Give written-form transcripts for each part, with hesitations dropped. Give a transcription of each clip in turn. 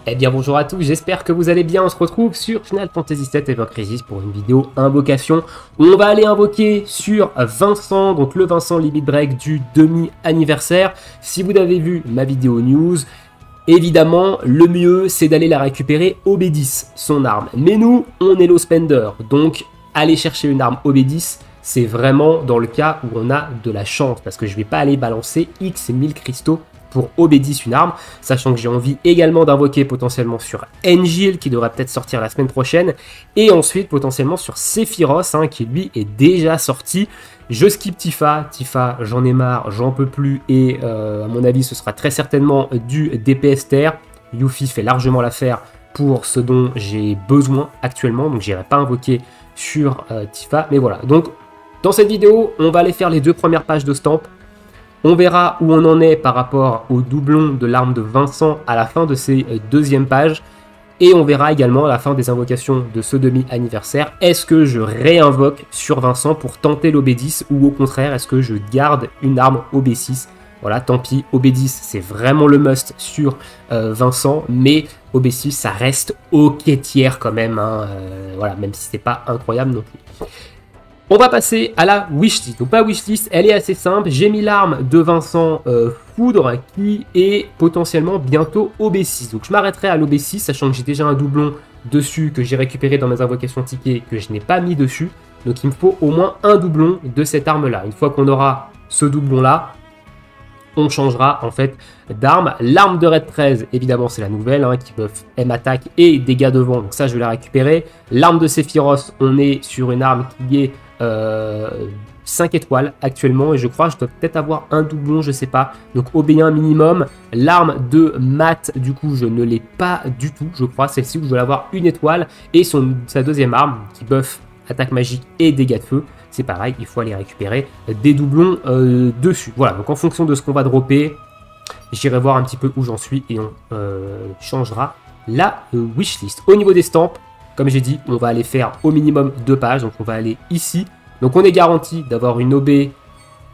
Eh bien bonjour à tous, j'espère que vous allez bien. On se retrouve sur Final Fantasy VII Ever Crisis pour une vidéo invocation où on va aller invoquer sur Vincent, donc le Vincent Limit Break du demi-anniversaire. Si vous avez vu ma vidéo news, évidemment le mieux c'est d'aller la récupérer au B10, son arme. Mais nous, on est low spender, donc aller chercher une arme au B10, c'est vraiment dans le cas où on a de la chance, parce que je ne vais pas aller balancer X 1000 cristaux pour OB10 une arme, sachant que j'ai envie également d'invoquer potentiellement sur Engil, qui devrait peut-être sortir la semaine prochaine, et ensuite potentiellement sur Sephiroth, qui lui est déjà sorti. Je skip Tifa, j'en ai marre, j'en peux plus, et à mon avis ce sera très certainement du DPS terre. Yuffie fait largement l'affaire pour ce dont j'ai besoin actuellement, donc j'irai pas invoquer sur Tifa, mais voilà. Donc dans cette vidéo, on va aller faire les deux premières pages de Stamp. On verra où on en est par rapport au doublon de l'arme de Vincent à la fin de ces deuxièmes pages. Et on verra également à la fin des invocations de ce demi-anniversaire, est-ce que je réinvoque sur Vincent pour tenter l'OB10 ou au contraire, est-ce que je garde une arme OB6 ? Voilà, tant pis, OB10 c'est vraiment le must sur Vincent, mais OB6 ça reste ok tiers quand même, voilà, même si c'est pas incroyable non plus. On va passer à la wishlist. Donc ma wishlist, elle est assez simple. J'ai mis l'arme de Vincent Foudre qui est potentiellement bientôt OB6. Donc je m'arrêterai à l'OB6, sachant que j'ai déjà un doublon dessus que j'ai récupéré dans mes invocations tickets que je n'ai pas mis dessus. Donc il me faut au moins un doublon de cette arme-là. Une fois qu'on aura ce doublon-là, on changera en fait d'arme. L'arme de Red 13, évidemment c'est la nouvelle, qui buff M attaque et dégâts de vent, donc ça je vais la récupérer. L'arme de Sephiroth, on est sur une arme qui est 5 étoiles actuellement, et je crois que je dois peut-être avoir un doublon, je sais pas, donc OB1 minimum. L'arme de Matt, du coup je ne l'ai pas du tout, je crois, celle-ci où je dois avoir une étoile, et sa deuxième arme qui buff attaque magique et dégâts de feu, c'est pareil, il faut aller récupérer des doublons dessus. Voilà, donc en fonction de ce qu'on va dropper, j'irai voir un petit peu où j'en suis et on changera la wishlist. Au niveau des stamps, comme j'ai dit, on va aller faire au minimum 2 pages, donc on va aller ici. Donc on est garanti d'avoir une OB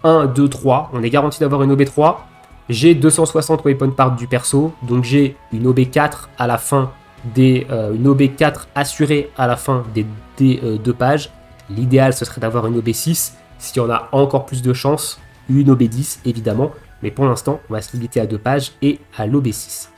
1, 2, 3, on est garanti d'avoir une OB 3. J'ai 260 weapon parts du perso, donc j'ai une OB 4 à la fin une OB 4 assurée à la fin des 2 pages. L'idéal, ce serait d'avoir une OB 6. Si on a encore plus de chance, une OB 10, évidemment. Mais pour l'instant, on va se limiter à 2 pages et à l'OB 6.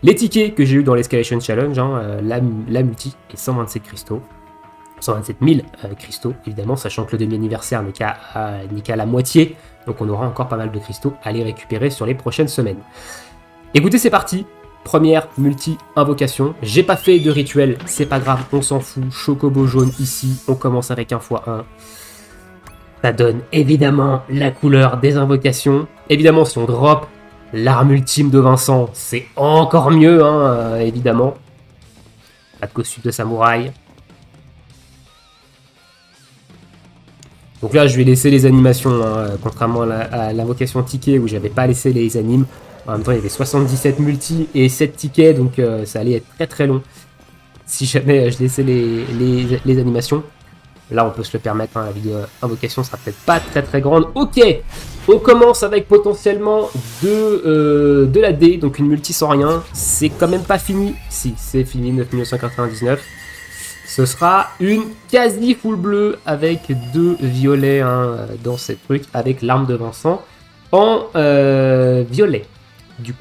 Les tickets que j'ai eu dans l'Escalation Challenge, la multi et 127 cristaux. 127 000 cristaux, évidemment, sachant que le demi-anniversaire n'est qu'à la moitié. Donc on aura encore pas mal de cristaux à les récupérer sur les prochaines semaines. Écoutez, c'est parti. Première multi-invocation. J'ai pas fait de rituel, c'est pas grave, on s'en fout. Chocobo jaune ici, on commence avec un x1. Ça donne évidemment la couleur des invocations. Évidemment, si on drop l'arme ultime de Vincent, c'est encore mieux, évidemment. Pas de costume de samouraï. Donc là, je vais laisser les animations, contrairement à l'invocation ticket où j'avais pas laissé les animes. En même temps, il y avait 77 multi et 7 tickets, donc ça allait être très très long si jamais je laissais les animations. Là, on peut se le permettre, la vidéo invocation sera peut-être pas très très grande. Ok, on commence avec potentiellement de la D, donc une multi sans rien. C'est quand même pas fini. Si, c'est fini, 9999. Ce sera une quasi full bleue avec 2 violets dans cette truc, avec l'arme de Vincent en violet. Du coup,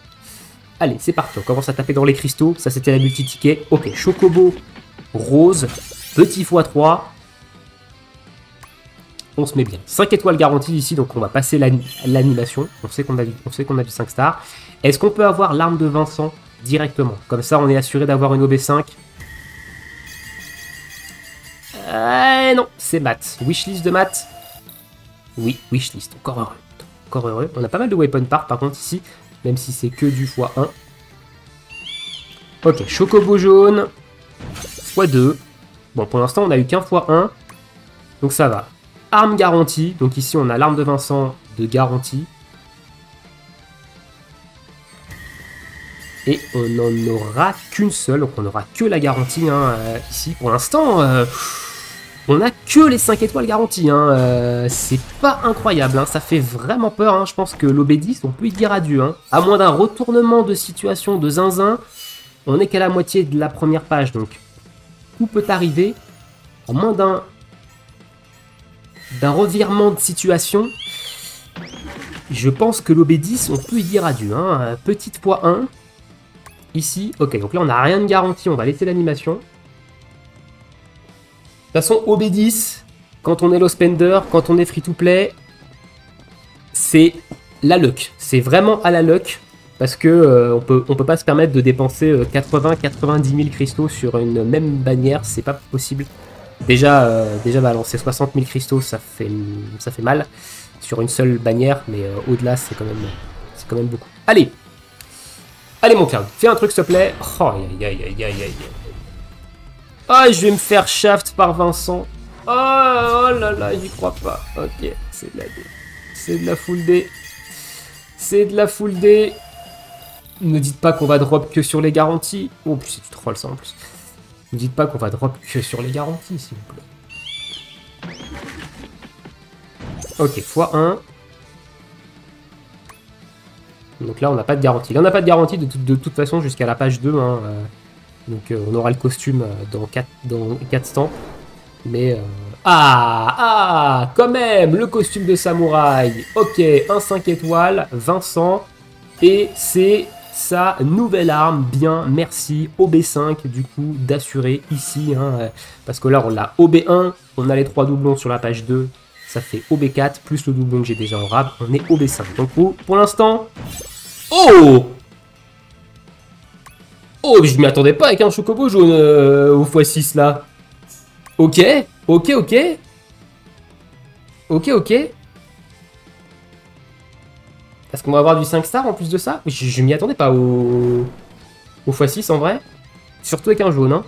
allez, c'est parti, on commence à taper dans les cristaux. Ça, c'était la multi-ticket. Ok, Chocobo rose, petit x3. On se met bien. 5 étoiles garanties ici, donc on va passer l'animation. On sait qu'on a du 5 stars. Est-ce qu'on peut avoir l'arme de Vincent directement? Comme ça, on est assuré d'avoir une OB5. Non, c'est Matt. Wishlist de Matt. Oui, wishlist. Encore heureux. Encore heureux. On a pas mal de weapon parts par contre ici, même si c'est que du x1. Ok, Chocobo jaune. x2. Bon, pour l'instant, on a eu qu'un x1. Donc ça va. Arme garantie. Donc ici, on a l'arme de Vincent de garantie. Et on n'en aura qu'une seule. Donc on n'aura que la garantie ici. Pour l'instant, on n'a que les 5 étoiles garanties. C'est pas incroyable. Ça fait vraiment peur. Je pense que l'OB10, on peut y dire adieu. À moins d'un retournement de situation de zinzin. On n'est qu'à la moitié de la première page, donc tout peut arriver en moins d'un revirement de situation. Je pense que l'OB10, on peut y dire adieu. Hein. Petite fois 1. Ici, ok, donc là on n'a rien de garanti, on va laisser l'animation. De toute façon, OB10, quand on est low spender, quand on est free to play, c'est la luck. C'est vraiment à la luck. Parce que on peut pas se permettre de dépenser 80-90 000 cristaux sur une même bannière, c'est pas possible. Déjà balancer 60 000 cristaux, ça fait mal sur une seule bannière, mais au-delà, c'est quand même beaucoup. Allez, mon Cloud, fais un truc s'il te plaît. Oh, aïe, aïe, aïe, aïe, aïe. Ah, je vais me faire shaft par Vincent. Oh là là, j'y crois pas. Ok, c'est de la D. C'est de la full D. C'est de la full D. Ne dites pas qu'on va drop que sur les garanties. Oh, plus c'est du troll ça en plus. Ne dites pas qu'on va drop que sur les garanties, s'il vous plaît. Ok, x1. Donc là, on n'a pas de garantie. Là, on n'a pas de garantie de toute façon jusqu'à la page 2. Hein. Donc on aura le costume dans 4 stands. Mais... quand même, le costume de samouraï. Ok, un 5 étoiles, Vincent. Et c'est sa nouvelle arme. Bien, merci. OB5, du coup, d'assurer ici. Hein, parce que là, on l'a OB1. On a les 3 doublons sur la page 2. Ça fait OB4, plus le doublon que j'ai déjà en rab. On est OB5. Donc pour l'instant... Oh! Oh, je m'y attendais pas avec un chocobo jaune au x6 là. Ok, ok. Est-ce qu'on va avoir du 5 stars en plus de ça? Je m'y attendais pas au x6 en vrai. Surtout avec un jaune. Hein.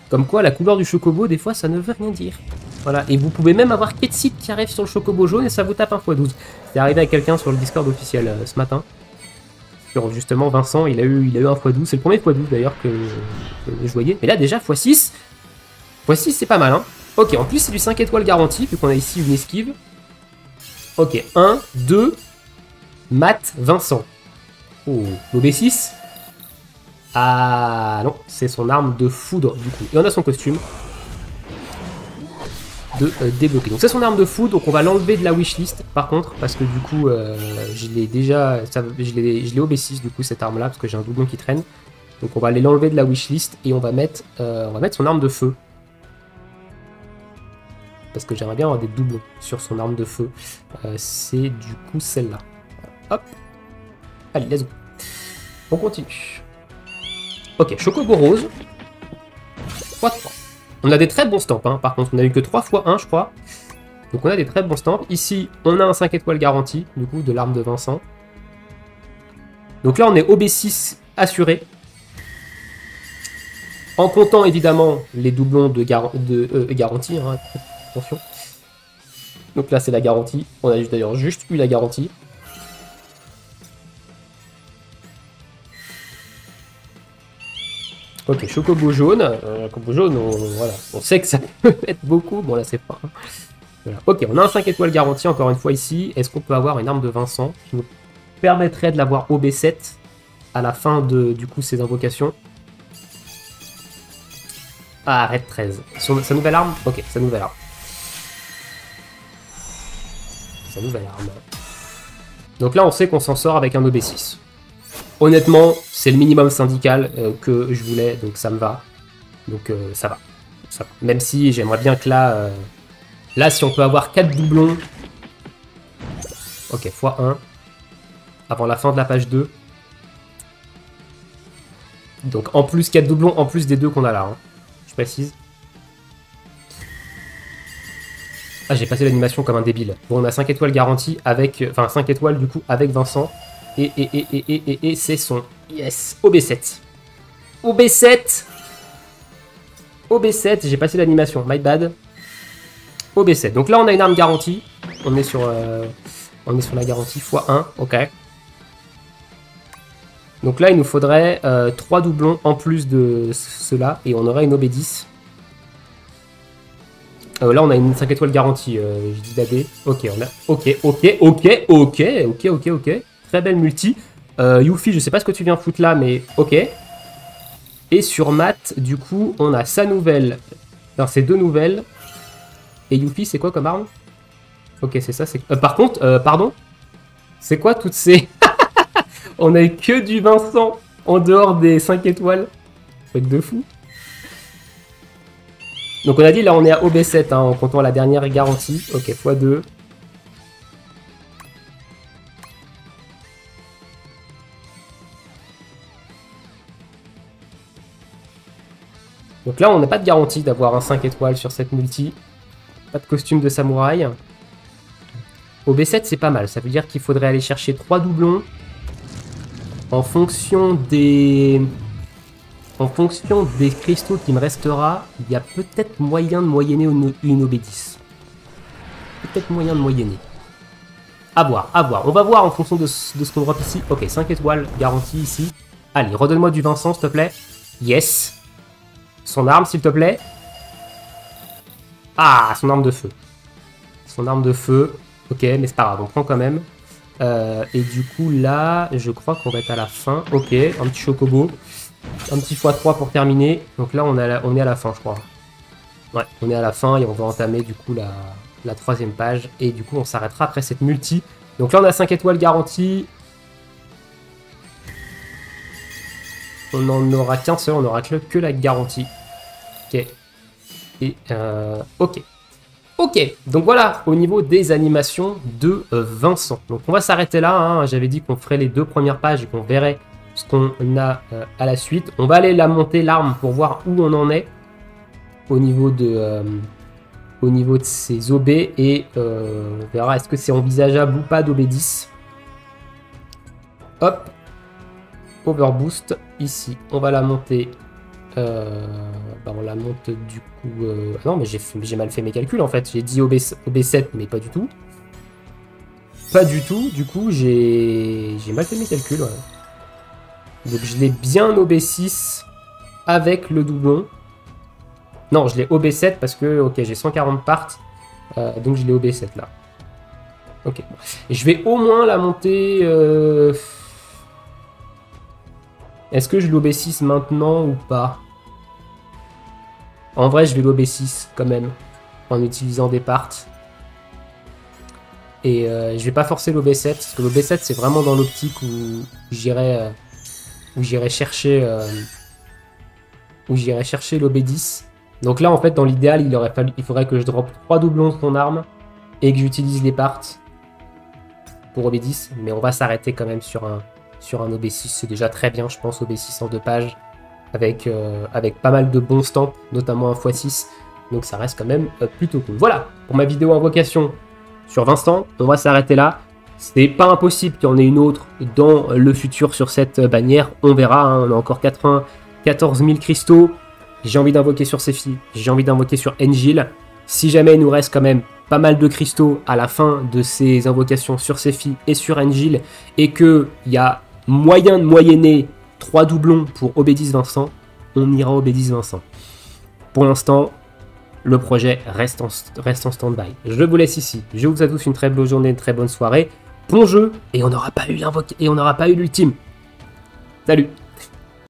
Comme quoi, la couleur du chocobo, des fois, ça ne veut rien dire. Voilà, et vous pouvez même avoir Ketsit qui arrive sur le chocobo jaune et ça vous tape un x12. C'est arrivé à quelqu'un sur le Discord officiel ce matin. Sur justement Vincent, il a eu un x12. C'est le premier x12 d'ailleurs que je voyais. Mais là déjà, x6. x6 c'est pas mal. Hein. Ok, en plus c'est du 5 étoiles garanti, vu qu'on a ici une esquive. Ok, 1, 2, Mat, Vincent. Oh, l'OB6. Ah non, c'est son arme de foudre du coup. Et on a son costume. De débloquer. Donc c'est son arme de foudre, donc on va l'enlever de la wishlist par contre, parce que du coup je l'ai déjà, je l'ai OB6 du coup cette arme là, parce que j'ai un doublon qui traîne. Donc on va aller l'enlever de la wishlist et on va mettre son arme de feu. Parce que j'aimerais bien avoir des doublons sur son arme de feu. C'est du coup celle-là. Hop. Allez, let's go. On continue. Ok, Chocobo Rose. x3. On a des très bons stamps, hein. Par contre, on a eu que 3 x 1, je crois. Donc on a des très bons stamps. Ici, on a un 5 étoiles garanti, du coup, de l'arme de Vincent. Donc là, on est OB6 assuré. En comptant, évidemment, les doublons de garantie. Hein. Attention. Donc là, c'est la garantie. On a d'ailleurs juste eu la garantie. Ok, Chocobo jaune. Chocobo jaune, voilà. On sait que ça peut être beaucoup. Bon, là, c'est pas. Voilà. Ok, on a un 5 étoiles garanti, encore une fois, ici. Est-ce qu'on peut avoir une arme de Vincent qui nous permettrait de l'avoir OB7 à la fin de, du coup, ses invocations? Ah, Red 13. Sa nouvelle arme? Ok, sa nouvelle arme. Sa nouvelle arme. Donc là, on sait qu'on s'en sort avec un OB6. Honnêtement, c'est le minimum syndical que je voulais, donc ça me va. Donc ça va. Même si j'aimerais bien que là, si on peut avoir 4 doublons. Ok, x1. Avant la fin de la page 2. Donc en plus 4 doublons, en plus des 2 qu'on a là. Hein. Je précise. Ah, j'ai passé l'animation comme un débile. Bon, on a 5 étoiles garanties avec... Enfin, 5 étoiles du coup avec Vincent. Et c'est son... Yes, OB7. OB7. OB7, j'ai passé l'animation, my bad. OB7. Donc là, on a une arme garantie. On est sur la garantie x1, ok. Donc là, il nous faudrait 3 doublons en plus de cela. Et on aurait une OB10. Là, on a une 5 étoiles garantie. Je dis d'AD. Ok, on a... Ok. Très belle multi. Yuffie, je sais pas ce que tu viens foutre là, mais ok. Et sur Matt, du coup, on a sa nouvelle. Enfin, c'est 2 nouvelles. Et Yuffie, c'est quoi comme arme? Ok, c'est ça. Par contre, pardon. C'est quoi toutes ces... On a eu que du Vincent en dehors des 5 étoiles. Truc de fou. Donc on a dit, là, on est à OB7, hein, en comptant la dernière garantie. Ok, x2. Donc là, on n'a pas de garantie d'avoir un 5 étoiles sur cette multi. Pas de costume de samouraï. OB7, c'est pas mal. Ça veut dire qu'il faudrait aller chercher 3 doublons. En fonction des cristaux qui me restera, il y a peut-être moyen de moyenner une OB10. Peut-être moyen de moyenner. À voir, à voir. On va voir en fonction de ce qu'on drop ici. Ok, 5 étoiles garantie ici. Allez, redonne-moi du Vincent, s'il te plaît. Yes. Son arme, s'il te plaît. Ah, son arme de feu. Son arme de feu. Ok, mais c'est pas grave, on prend quand même. Et du coup, là, je crois qu'on va être à la fin. Ok, un petit chocobo. Un petit x3 pour terminer. Donc là, on est à la fin, je crois. Ouais, on est à la fin et on va entamer du coup la 3e page. Et du coup, on s'arrêtera après cette multi. Donc là, on a 5 étoiles garanties. On n'en aura qu'un seul, on n'aura que la garantie. Ok. Et ok. Ok, donc voilà, au niveau des animations de Vincent. Donc on va s'arrêter là, hein. J'avais dit qu'on ferait les 2 premières pages et qu'on verrait ce qu'on a à la suite. On va aller la monter l'arme pour voir où on en est au niveau de ces OB et on verra est-ce que c'est envisageable ou pas d'OB10. Hop, overboost, ici, on va la monter. On la monte du coup... non, mais j'ai mal fait mes calculs en fait. J'ai dit OB7, mais pas du tout. Pas du tout. Du coup, j'ai mal fait mes calculs. Ouais. Donc, je l'ai bien OB6 avec le doublon. Non, je l'ai OB7 parce que, ok, j'ai 140 parts. Donc, je l'ai OB7 là. Ok. Je vais au moins la monter... Est-ce que je l'OB6 maintenant ou pas? En vrai, je vais l'OB6 quand même, en utilisant des parts. Et je vais pas forcer l'OB7, parce que l'OB7 c'est vraiment dans l'optique où j'irai chercher l'OB10. Donc là en fait dans l'idéal il faudrait que je drop 3 doublons de son arme et que j'utilise les parts pour OB10. Mais on va s'arrêter quand même sur un OB6, c'est déjà très bien je pense, OB6 en 2 pages. Avec pas mal de bons stamps, notamment un x6. Donc ça reste quand même plutôt cool. Voilà, pour ma vidéo invocation sur Vincent, on va s'arrêter là. C'est pas impossible qu'il y en ait une autre dans le futur sur cette bannière. On verra, hein, on a encore 94 000 cristaux. J'ai envie d'invoquer sur Sephi, j'ai envie d'invoquer sur Engil. Si jamais il nous reste quand même pas mal de cristaux à la fin de ces invocations sur Sephi et sur Engil, et qu'il y a moyen de moyenner 3 doublons pour OB10 Vincent, on ira OB10 Vincent. Pour l'instant, le projet reste en stand-by. Je vous laisse ici. Je vous souhaite tous une très bonne journée, une très bonne soirée. Bon jeu, et on n'aura pas eu l'ultime. Salut!